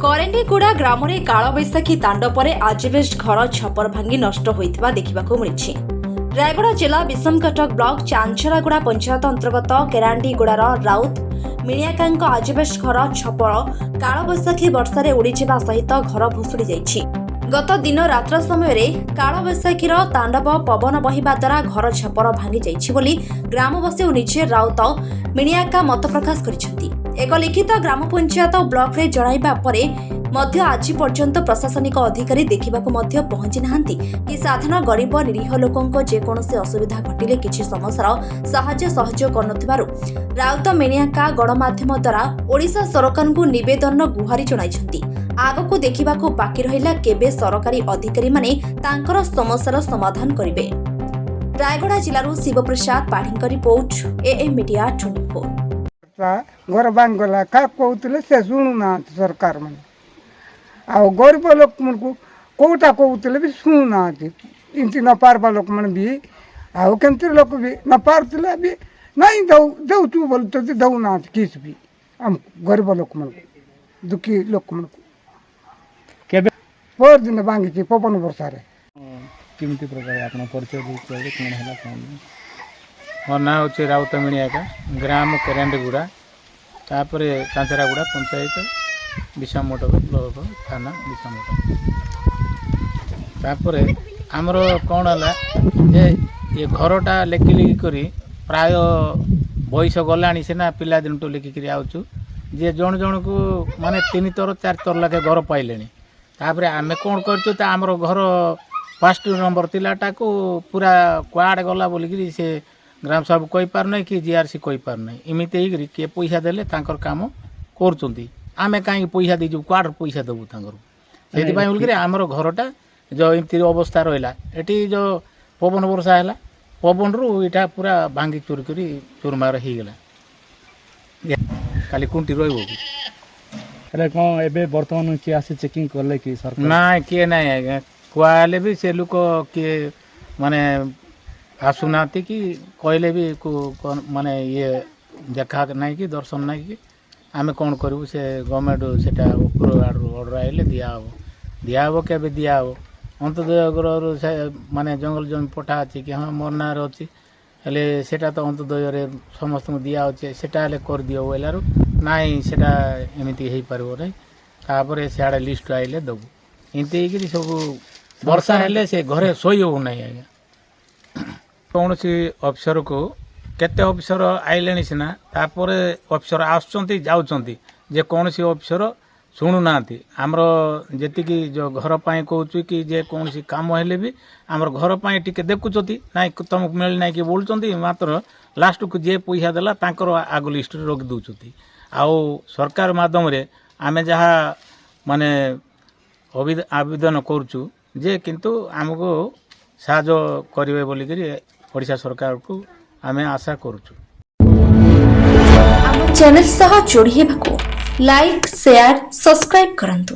करेंडीगुड़ा ग्राम में कालबैशाखी तांडवरे आजबेस्ट घर छपर भांगी नष्ट होता देखा मिली। रायगड़ा जिला विषमकटक ब्लॉक चांचरागुड़ा पंचायत अंतर्गत केरांडीगुड़ार राउत मिणियाका आजबेस्ट घर छपर कालबैशाखी वर्षा उड़ीजा सहित घर भुशुड़ी जाइछि। गत दिन रात्र समय कालबैशाखीर तांडव पवन बहिबा द्वारा घर छपर भांगी जाइछि बोली ग्रामवासी और निजे राउत मिणियाका मत प्रकाश करिसेंति। एक लिखित ग्राम पंचायत ब्लॉक रे जणाइबा परे मध्य आज पर्यंत प्रशासनिक अधिकारी देखिबाकू मध्य पहुंची नाहांती कि साधारण गरीब निरीह लोकंको जेकोनोसी असुविधा घटिले किछि समस्यार साहाय्य सहयोग करनथिबारु राउत मिणियाका गणमाध्यम द्वारा ओडिशा सरकारଙ୍କୁ निवेदन गुहारी जणाइछंती। आगकू देखिबाकू बाकी रहिला केबे सरकारी अधिकारी माने तांकर समस्यार समाधान करिवे। रायगड़ा जिल्लारू शिवप्रसाद पाढ़ीଙ୍କ रिपोर्ट एएम मीडिया 24। घर बांध गला का कहते से शुणुना सरकार मैंने आ गरीब लोक मन को कौटा कहते भी शुणुना इमती न पार्बा लोक मैंने भी आमती लोक भी न पार्ले भी नहीं दऊ तू बोलते दऊना किस भी आम गरीब लोक मन को दुखी लोक मन को पर दिन बांगी पवन वर्षा केमती प्रकार आप परिचय कौन है कौन मोर ना हूँ राउत मिणियाका ग्राम केरांडीगुड़ा तापर कांचरागुड़ा पंचायत विषमकटक ब्लॉक थाना विषमकटक तापर आमर कौन है ये घरटा लेखि लिखि करी प्राय बयस गलानी सीना पिला दिन टू लिखिकी आउचु जे जन जन को माने 3 थर 4 थर लाखे घर पाइले तापर आम कौन कर घर 5 नंबर तिलाटा को पूरा कुआड़ गला बोलिकी से ग्राम साहब कही पार नहीं कि जीआरसी कही पार नहीं इमिते ही किए पैसा देले तांकर काम करचंती आमे काई पैसा दीजु क्वार पैसा देबु तांकर सेति पई बोलकरी हमर घरटा जो इमती अवस्था रहला एटी जो पवन वर्षा हैला पवन रु इटा पूरा भांगी चोरी करी चुरमार ही गेला खाली कुंटी रहबो कि अरे कोन एबे वर्तमान की आसे चेकिंग करले कि सरकार ना के नहीं आगे कुआले भी से लोक के माने आसुना कि कहले भी माने ये देखा नहीं कि दर्शन नहीं कि आम कौन करूँ से गवर्नमेंट से ऊपर ऑर्डर आइले दिहब के दिहब अंत्योदय गृह माने जंगल जमी पटा अच्छी कि हाँ मोर ना अच्छी हेले सेटा तो अंत्योदय समस्त दिया अच्छे सेटा कर दियो बोलारू नाई सेटा एमती हो पार नहीं तापर सियाड़े लिस्ट आइले दबू एमती सब वर्षा हेले से घरे शोई हो नहीं आज्ञा कौन सी अफिसर को केते अफिसर आइले सीना तापर अफिसर आसुँच जाऊँच जे कौन सी अफिसर शुणुना आमर जी जो घर पाई कहूँ कि जे कौन सी काम हेले भी आमर घर पाई टिके देखुंट ना तुमको मिल ना कि बोलुँच मात्र लास्ट को जे पैसा देला तांकर आग लिस्ट रखी दौरान आउ सरकार माध्यम आमे जहाँ माने आवेदन करुचु जे किंतु आमको साहाय्य करेंगे बोलिकी ओडिशा सरकार को आमे आशा करुचु। आम चैनल सह जोड़ी हेबाकू लाइक शेयर सब्सक्राइब करंतु।